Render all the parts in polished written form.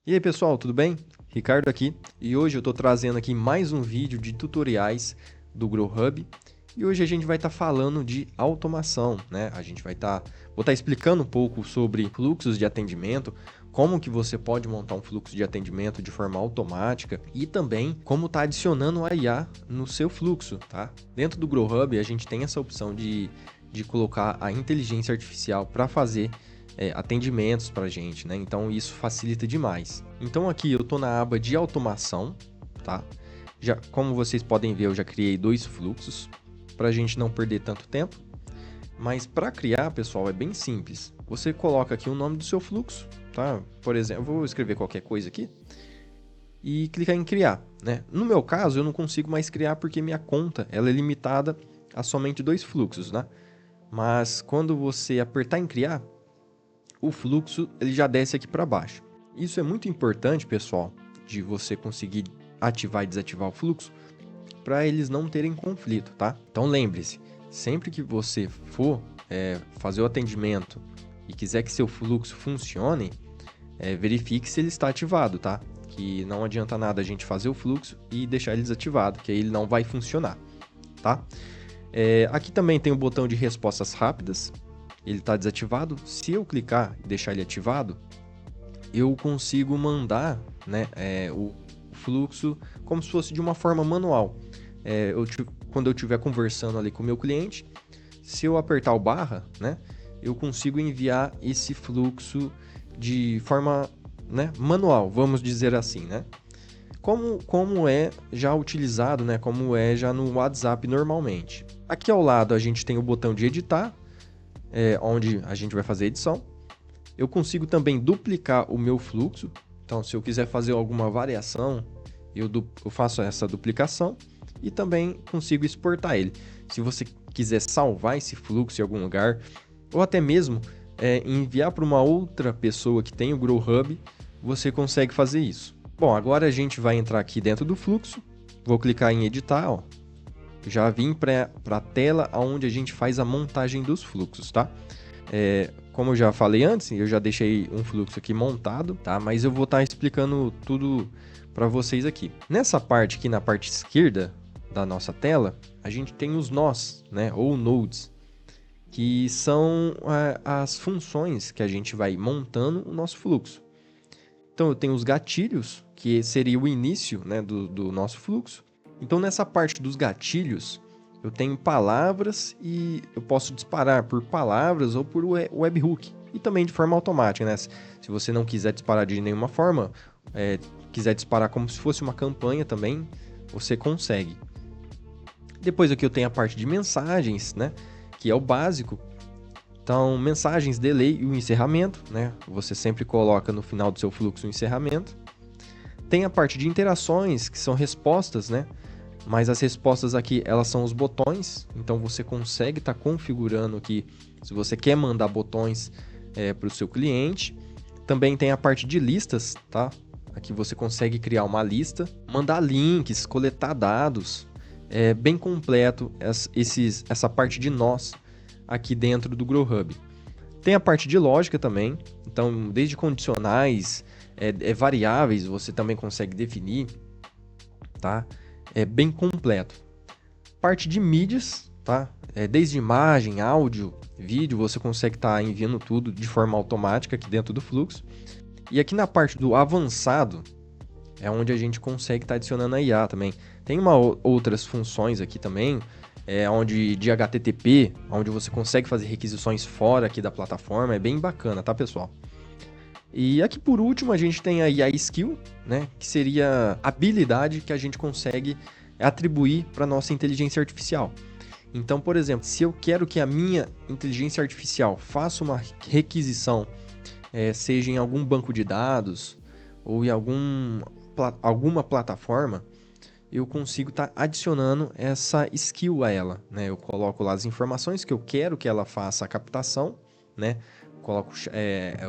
E aí pessoal, tudo bem? Ricardo aqui, e hoje eu estou trazendo aqui mais um vídeo de tutoriais do GrowHub. E hoje a gente vai estar falando de automação, né? Vou estar explicando um pouco sobre fluxos de atendimento, como que você pode montar um fluxo de atendimento de forma automática e também como está adicionando a IA no seu fluxo, tá? Dentro do GrowHub a gente tem essa opção de colocar a inteligência artificial para fazer atendimentos para a gente, né? Então isso facilita demais. Então aqui eu estou na aba de automação, tá? Como vocês podem ver, eu já criei 2 fluxos para a gente não perder tanto tempo. Mas para criar, pessoal, é bem simples. Você coloca aqui o nome do seu fluxo, tá? Por exemplo, eu vou escrever qualquer coisa aqui e clicar em criar, né? No meu caso, eu não consigo mais criar porque minha conta ela é limitada a somente 2 fluxos, né? Mas quando você apertar em criar, o fluxo ele já desce aqui para baixo. Isso é muito importante, pessoal, de você conseguir ativar e desativar o fluxo para eles não terem conflito, tá? Então lembre-se, sempre que você for fazer o atendimento e quiser que seu fluxo funcione, verifique se ele está ativado, tá? Que não adianta nada a gente fazer o fluxo e deixar ele desativado, que aí ele não vai funcionar, tá? Aqui também tem o botão de respostas rápidas. Ele está desativado. Se eu clicar e deixar ele ativado, eu consigo mandar, né, o fluxo como se fosse de uma forma manual. Quando eu estiver conversando ali com o meu cliente, se eu apertar o barra, né, eu consigo enviar esse fluxo de forma, né, manual, vamos dizer assim, né? Como é já utilizado, né, como é já no WhatsApp normalmente. Aqui ao lado a gente tem o botão de editar, onde a gente vai fazer edição. Eu consigo também duplicar o meu fluxo. Então, se eu quiser fazer alguma variação, eu faço essa duplicação e também consigo exportar ele. Se você quiser salvar esse fluxo em algum lugar, ou até mesmo enviar para uma outra pessoa que tem o GrowHub, você consegue fazer isso. Bom, agora a gente vai entrar aqui dentro do fluxo. Vou clicar em editar, ó. Já vim para a tela onde a gente faz a montagem dos fluxos, tá? Como eu já falei antes, eu já deixei um fluxo aqui montado, tá? Mas eu vou estar explicando tudo para vocês aqui. Nessa parte aqui, na parte esquerda da nossa tela, a gente tem os nós, né? Ou nodes, que são as funções que a gente vai montando o nosso fluxo. Então eu tenho os gatilhos, que seria o início, né, do nosso fluxo. Então, nessa parte dos gatilhos, eu tenho palavras e eu posso disparar por palavras ou por webhook. E também de forma automática, né? Se você não quiser disparar de nenhuma forma, quiser disparar como se fosse uma campanha também, você consegue. Depois aqui eu tenho a parte de mensagens, né? Que é o básico. Então, mensagens, delay e o encerramento, né? Você sempre coloca no final do seu fluxo o encerramento. Tem a parte de interações, que são respostas, né? Mas as respostas aqui, elas são os botões, então você consegue estar configurando aqui, se você quer mandar botões para o seu cliente. Também tem a parte de listas, tá? Aqui você consegue criar uma lista, mandar links, coletar dados. É bem completo essa parte de nós aqui dentro do GrowHub. Tem a parte de lógica também, então desde condicionais, variáveis, você também consegue definir, tá? É bem completo. Parte de mídias, tá? Desde imagem, áudio, vídeo, você consegue estar enviando tudo de forma automática aqui dentro do fluxo. E aqui na parte do avançado, é onde a gente consegue estar adicionando a IA também. Tem outras funções aqui também, onde de HTTP, onde você consegue fazer requisições fora aqui da plataforma. É bem bacana, tá, pessoal? E aqui por último a gente tem a IA Skill, né, que seria a habilidade que a gente consegue atribuir para nossa inteligência artificial. Então, por exemplo, se eu quero que a minha inteligência artificial faça uma requisição, seja em algum banco de dados ou em alguma plataforma, eu consigo estar adicionando essa skill a ela, né? Eu coloco lá as informações que eu quero que ela faça a captação, né? Coloco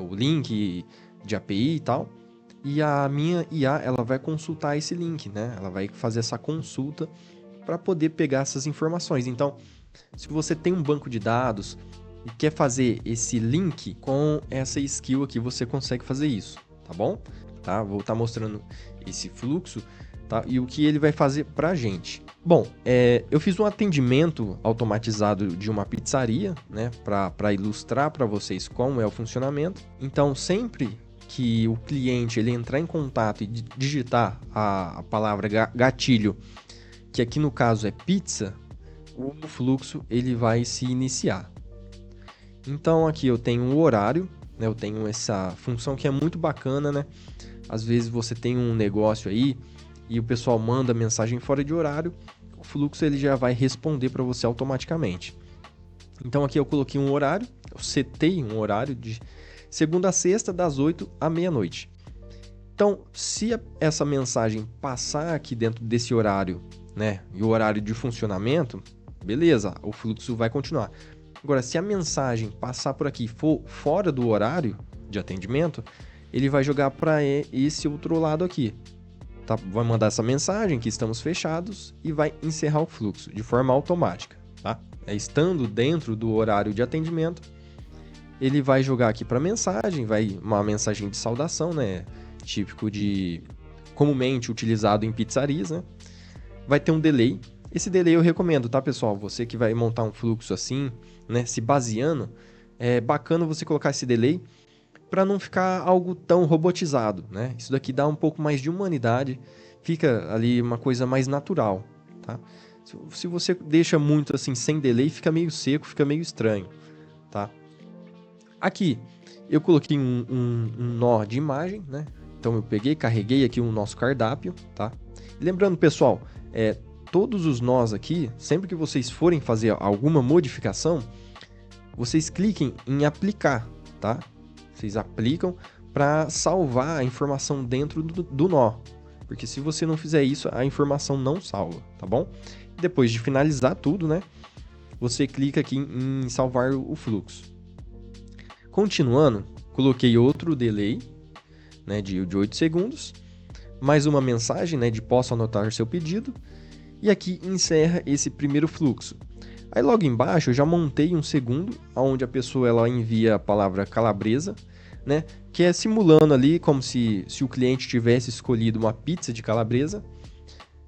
o link de API e tal, e a minha IA ela vai consultar esse link, né? Ela vai fazer essa consulta para poder pegar essas informações. Então, se você tem um banco de dados e quer fazer esse link com essa skill aqui, você consegue fazer isso, tá bom? tá? Vou estar mostrando esse fluxo, tá? E o que ele vai fazer pra gente. Bom, eu fiz um atendimento automatizado de uma pizzaria, né? Para ilustrar para vocês como é o funcionamento. Então, sempre que o cliente ele entrar em contato e digitar a palavra gatilho, que aqui no caso é pizza, o fluxo ele vai se iniciar. Então aqui eu tenho um horário, né? Eu tenho essa função que é muito bacana, né? Às vezes você tem um negócio aí e o pessoal manda mensagem fora de horário, o fluxo ele já vai responder para você automaticamente. Então aqui eu coloquei um horário, eu setei um horário de segunda a sexta, das 8 à meia-noite. Então, se essa mensagem passar aqui dentro desse horário, né, e o horário de funcionamento, beleza, o fluxo vai continuar. Agora, se a mensagem passar por aqui e for fora do horário de atendimento, ele vai jogar para esse outro lado aqui. Tá? Vai mandar essa mensagem que estamos fechados e vai encerrar o fluxo de forma automática. Tá? Estando dentro do horário de atendimento, ele vai jogar aqui para mensagem, vai uma mensagem de saudação, né? Típico de comumente utilizado em pizzarias, né? Vai ter um delay. Esse delay eu recomendo, tá, pessoal? Você que vai montar um fluxo assim, né, se baseando, é bacana você colocar esse delay para não ficar algo tão robotizado, né? Isso daqui dá um pouco mais de humanidade, fica ali uma coisa mais natural, tá? Se você deixa muito assim sem delay, fica meio seco, fica meio estranho, tá? Aqui eu coloquei um nó de imagem, né? Então eu peguei, carreguei aqui o nosso cardápio, tá? Lembrando, pessoal, todos os nós aqui, sempre que vocês forem fazer alguma modificação, vocês cliquem em aplicar, tá? Vocês aplicam para salvar a informação dentro do nó, porque se você não fizer isso, a informação não salva, tá bom? Depois de finalizar tudo, né? Você clica aqui em salvar o fluxo. Continuando, coloquei outro delay, né, de 8 segundos, mais uma mensagem, né, de posso anotar seu pedido, e aqui encerra esse primeiro fluxo. Aí logo embaixo eu já montei um segundo, onde a pessoa ela envia a palavra calabresa, né, que é simulando ali como se o cliente tivesse escolhido uma pizza de calabresa.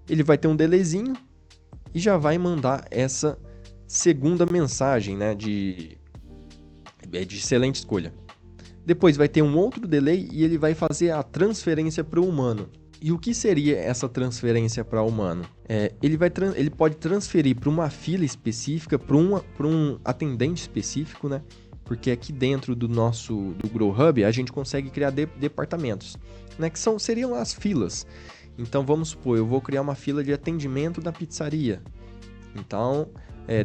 Ele vai ter um delayzinho e já vai mandar essa segunda mensagem, né, de excelente escolha. Depois vai ter um outro delay e ele vai fazer a transferência para o humano. E o que seria essa transferência para o humano? Ele pode transferir para uma fila específica, para um atendente específico, né? Porque aqui dentro do Grow Hub a gente consegue criar departamentos, né? Que seriam as filas. Então vamos supor, eu vou criar uma fila de atendimento da pizzaria. Então,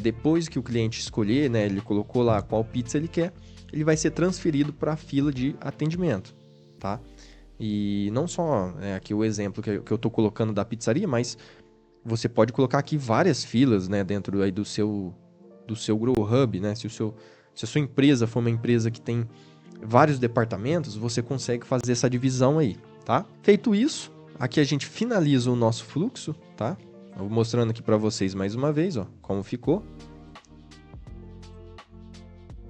depois que o cliente escolher, né, ele colocou lá qual pizza ele quer, ele vai ser transferido para a fila de atendimento, tá? E não só aqui o exemplo que eu estou colocando da pizzaria, mas você pode colocar aqui várias filas, né, dentro aí do seu Grow Hub, né? Se a sua empresa for uma empresa que tem vários departamentos, você consegue fazer essa divisão aí, tá? Feito isso, aqui a gente finaliza o nosso fluxo, tá? Eu vou mostrando aqui para vocês mais uma vez, ó, como ficou.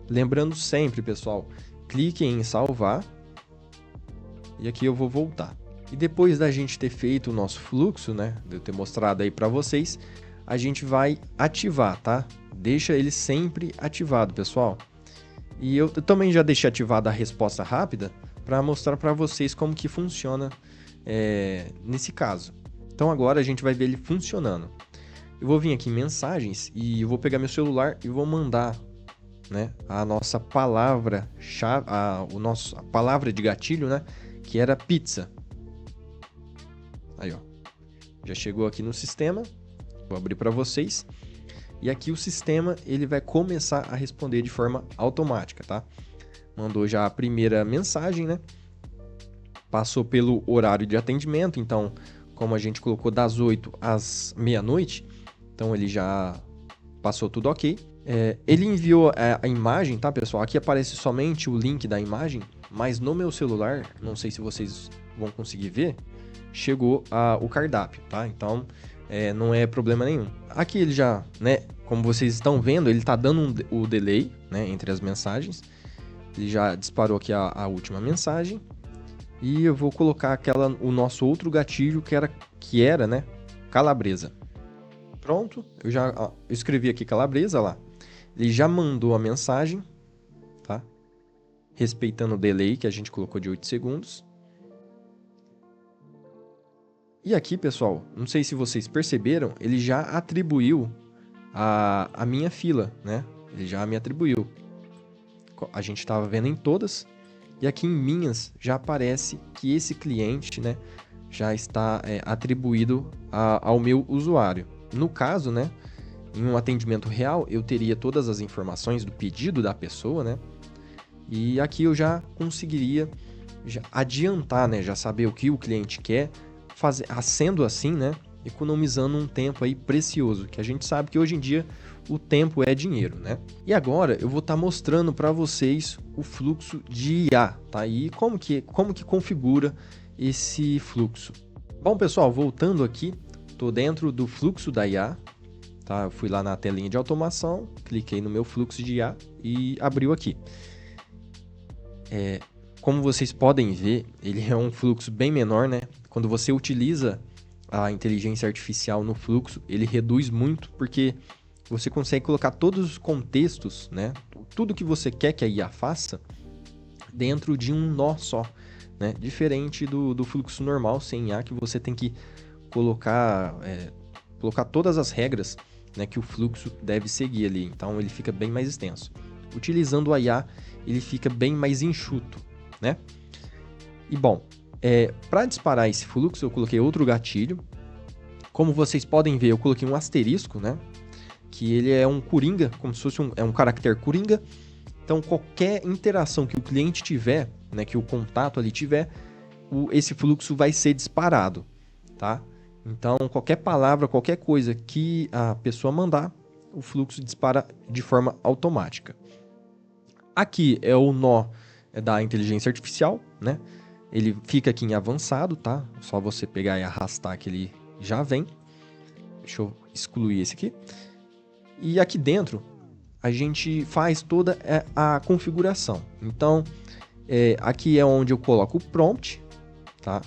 Lembrando sempre, pessoal, cliquem em salvar. E aqui eu vou voltar. E depois da gente ter feito o nosso fluxo, né, de eu ter mostrado aí para vocês, a gente vai ativar, tá? Deixa ele sempre ativado, pessoal. E eu também já deixei ativada a resposta rápida para mostrar para vocês como que funciona nesse caso. Então agora a gente vai ver ele funcionando. Eu vou vir aqui em mensagens e eu vou pegar meu celular e vou mandar, né, a nossa palavra-chave, a palavra de gatilho, né, que era pizza. Aí, ó. Já chegou aqui no sistema. Vou abrir para vocês. E aqui o sistema ele vai começar a responder de forma automática, tá? Mandou já a primeira mensagem, né? Passou pelo horário de atendimento, então, como a gente colocou das 8 às meia-noite, então ele já passou tudo ok. Ele enviou a imagem, tá, pessoal? Aqui aparece somente o link da imagem, mas no meu celular, não sei se vocês vão conseguir ver, chegou o cardápio, tá? Então, não é problema nenhum. Aqui ele já, né, como vocês estão vendo, ele tá dando o delay, né, entre as mensagens. Ele já disparou aqui a última mensagem. e eu vou colocar o nosso outro gatilho que era, né, calabresa. Pronto, eu escrevi aqui calabresa lá. Ele já mandou a mensagem, tá? Respeitando o delay que a gente colocou de 8 segundos. E aqui, pessoal, não sei se vocês perceberam, ele já atribuiu a minha fila, né? Ele já me atribuiu. A gente estava vendo em todas, e aqui em minhas já aparece que esse cliente, né, já está atribuído ao meu usuário. No caso, né, em um atendimento real, eu teria todas as informações do pedido da pessoa, né? E aqui eu já conseguiria adiantar, né, já saber o que o cliente quer, sendo assim, né, economizando um tempo aí precioso, que a gente sabe que hoje em dia o tempo é dinheiro, né? E agora eu vou estar mostrando para vocês o fluxo de IA, tá? E como que configura esse fluxo. Bom, pessoal, voltando aqui, estou dentro do fluxo da IA, tá? Eu fui lá na telinha de automação, cliquei no meu fluxo de IA e abriu aqui. Como vocês podem ver, ele é um fluxo bem menor, né? Quando você utiliza a inteligência artificial no fluxo, ele reduz muito, porque você consegue colocar todos os contextos, né? Tudo que você quer que a IA faça dentro de um nó só, né? Diferente do fluxo normal sem IA, que você tem que colocar todas as regras, né, que o fluxo deve seguir ali. Então ele fica bem mais extenso. Utilizando a IA, ele fica bem mais enxuto, né? E bom, para disparar esse fluxo, eu coloquei outro gatilho. Como vocês podem ver, eu coloquei um asterisco, né? Que ele é um coringa, como se fosse um caractere coringa. Então, qualquer interação que o cliente tiver, né, que o contato ali tiver, esse fluxo vai ser disparado, tá? Então, qualquer palavra, qualquer coisa que a pessoa mandar, o fluxo dispara de forma automática. Aqui é o nó da inteligência artificial, né? Ele fica aqui em avançado, tá? Só você pegar e arrastar que ele já vem. Deixa eu excluir esse aqui. E aqui dentro, a gente faz toda a configuração. Então, aqui é onde eu coloco o prompt, tá?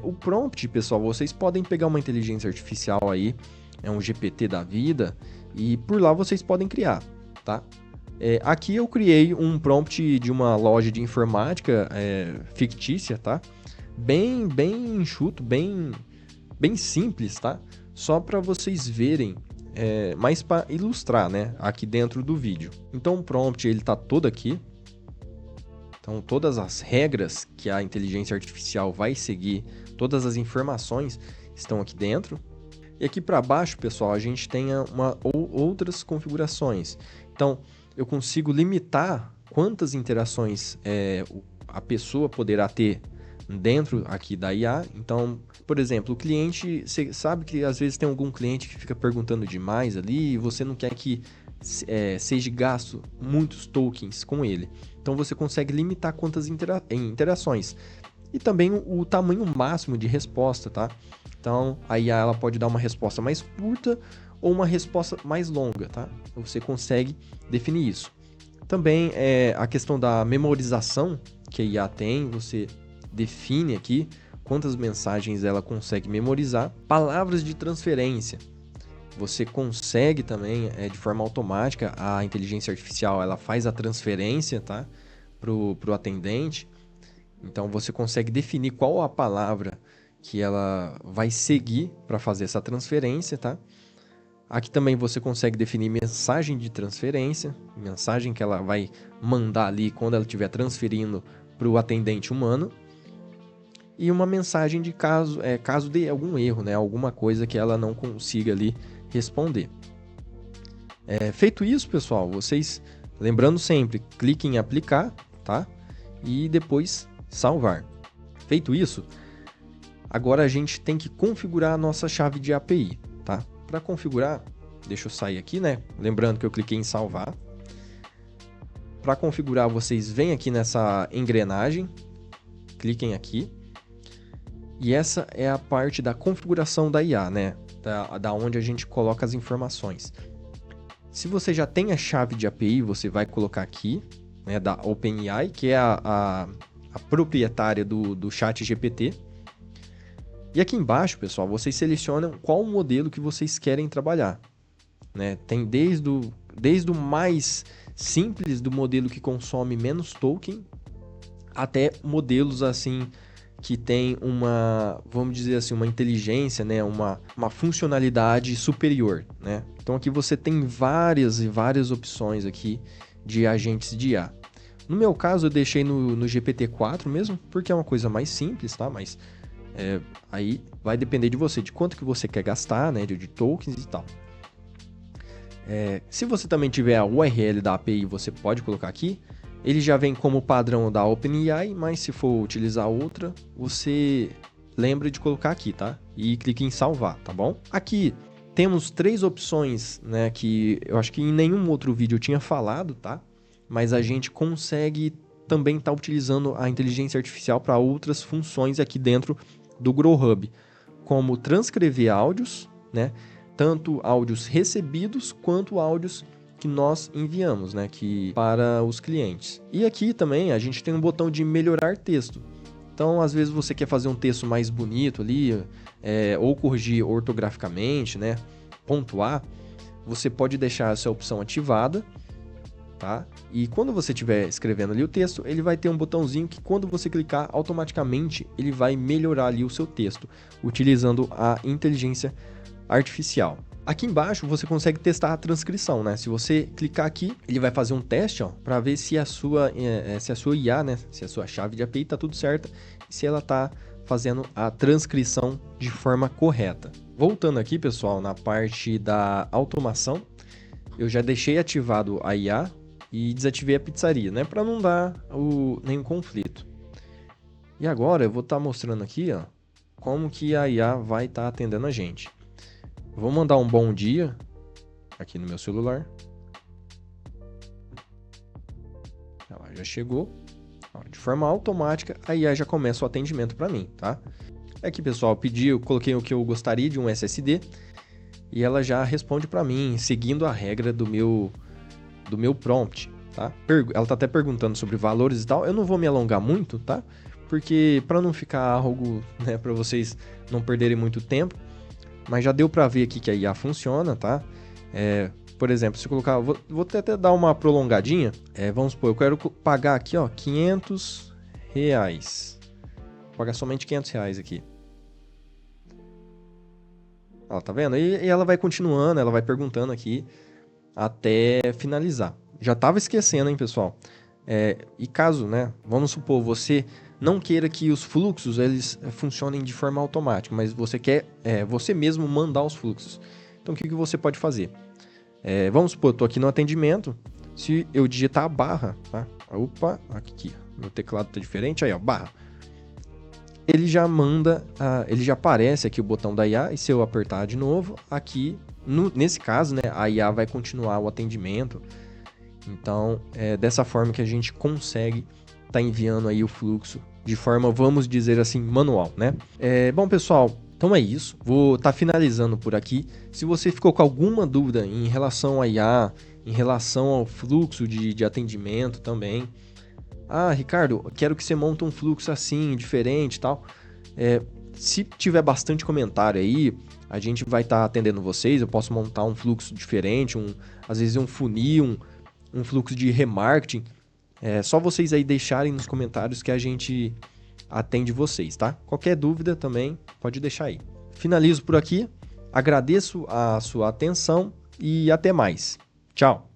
O prompt, pessoal, vocês podem pegar uma inteligência artificial aí, um GPT da vida, e por lá vocês podem criar, tá? Aqui eu criei um prompt de uma loja de informática fictícia, tá? Bem enxuto, bem simples, tá? Só para vocês verem, mais para ilustrar, né? Aqui dentro do vídeo. Então o prompt ele tá todo aqui. Então todas as regras que a inteligência artificial vai seguir, todas as informações estão aqui dentro. E aqui para baixo, pessoal, a gente tem outras configurações. Então eu consigo limitar quantas interações a pessoa poderá ter dentro aqui da IA. Então, por exemplo, o cliente, você sabe que às vezes tem algum cliente que fica perguntando demais ali e você não quer que seja gasto muitos tokens com ele. Então você consegue limitar quantas interações. E também o tamanho máximo de resposta, tá? Então a IA ela pode dar uma resposta mais curta ou uma resposta mais longa, tá? Você consegue definir isso. Também a questão da memorização que a IA tem, você define aqui quantas mensagens ela consegue memorizar. Palavras de transferência, você consegue também, de forma automática, a inteligência artificial ela faz a transferência, tá? Pro atendente. Então você consegue definir qual a palavra que ela vai seguir para fazer essa transferência, tá? Aqui também você consegue definir mensagem de transferência, mensagem que ela vai mandar ali quando ela estiver transferindo para o atendente humano. E uma mensagem de caso de algum erro, né? Alguma coisa que ela não consiga ali responder. Feito isso, pessoal, vocês, lembrando sempre, cliquem em aplicar, tá? E depois salvar. Feito isso, agora a gente tem que configurar a nossa chave de API, tá? Para configurar, deixa eu sair aqui, né? Lembrando que eu cliquei em salvar. Para configurar, vocês vêm aqui nessa engrenagem, cliquem aqui. E essa é a parte da configuração da IA, né? Da onde a gente coloca as informações. Se você já tem a chave de API, você vai colocar aqui, né, da OpenAI, que é a proprietária do chat GPT. E aqui embaixo, pessoal, vocês selecionam qual modelo que vocês querem trabalhar, né? Tem desde o mais simples, do modelo que consome menos token, até modelos assim que tem uma, vamos dizer assim, uma inteligência, né? uma funcionalidade superior, né? Então aqui você tem várias e várias opções aqui de agentes de IA. No meu caso eu deixei no GPT-4 mesmo, porque é uma coisa mais simples, tá? Mas aí vai depender de você, de quanto que você quer gastar, né? De tokens e tal. Se você também tiver a URL da API, você pode colocar aqui. Ele já vem como padrão da OpenAI, mas se for utilizar outra, você lembra de colocar aqui, tá? E clique em salvar, tá bom? Aqui temos 3 opções, né? Que eu acho que em nenhum outro vídeo eu tinha falado, tá? Mas a gente consegue também estar utilizando a inteligência artificial para outras funções aqui dentro do GrowHub, como transcrever áudios, né? Tanto áudios recebidos quanto áudios que nós enviamos, né, para os clientes. E aqui também a gente tem um botão de melhorar texto. Então, às vezes você quer fazer um texto mais bonito ali, ou corrigir ortograficamente, né, pontuar, você pode deixar essa opção ativada, tá? E quando você estiver escrevendo ali o texto, ele vai ter um botãozinho que quando você clicar, automaticamente ele vai melhorar ali o seu texto, utilizando a inteligência artificial. Aqui embaixo você consegue testar a transcrição, né? Se você clicar aqui, ele vai fazer um teste, ó, para ver se a sua IA, né, se a sua chave de API está tudo certa e se ela está fazendo a transcrição de forma correta. Voltando aqui, pessoal, na parte da automação, eu já deixei ativado a IA e desativei a pizzaria, né, para não dar nenhum conflito. E agora eu vou estar mostrando aqui, ó, como que a IA vai estar atendendo a gente. Vou mandar um bom dia aqui no meu celular. Ela já chegou. De forma automática, a IA já começa o atendimento para mim, tá? Aqui, pessoal, eu coloquei o que eu gostaria de um SSD e ela já responde para mim, seguindo a regra do meu prompt, tá? Ela tá até perguntando sobre valores e tal. Eu não vou me alongar muito, tá? Porque para não ficar algo, né, para vocês não perderem muito tempo. Mas já deu para ver aqui que a IA funciona, tá? Por exemplo, se eu colocar... Vou até dar uma prolongadinha. Vamos supor, eu quero pagar aqui, ó, R$500. Vou pagar somente R$500 aqui. Ó, tá vendo? E ela vai continuando, ela vai perguntando aqui até finalizar. Já tava esquecendo, hein, pessoal? E caso, né? Vamos supor, você não queira que os fluxos eles funcionem de forma automática, mas você quer você mesmo mandar os fluxos. Então, o que você pode fazer? Vamos supor, eu estou aqui no atendimento, se eu digitar a barra, tá? Opa, aqui, meu teclado está diferente, aí ó, barra. Ele já manda, ele já aparece aqui o botão da IA, e se eu apertar de novo, aqui, nesse caso, né, a IA vai continuar o atendimento. Então, dessa forma que a gente consegue tá enviando aí o fluxo de forma, vamos dizer assim, manual, né? Bom, pessoal, então é isso. Vou estar finalizando por aqui. Se você ficou com alguma dúvida em relação a IA, em relação ao fluxo de atendimento também. Ah, Ricardo, quero que você monte um fluxo assim, diferente e tal. Se tiver bastante comentário aí, a gente vai estar atendendo vocês. Eu posso montar um fluxo diferente, às vezes um funil, um fluxo de remarketing. Só vocês aí deixarem nos comentários que a gente atende vocês, tá? Qualquer dúvida também pode deixar aí. Finalizo por aqui, agradeço a sua atenção e até mais. Tchau!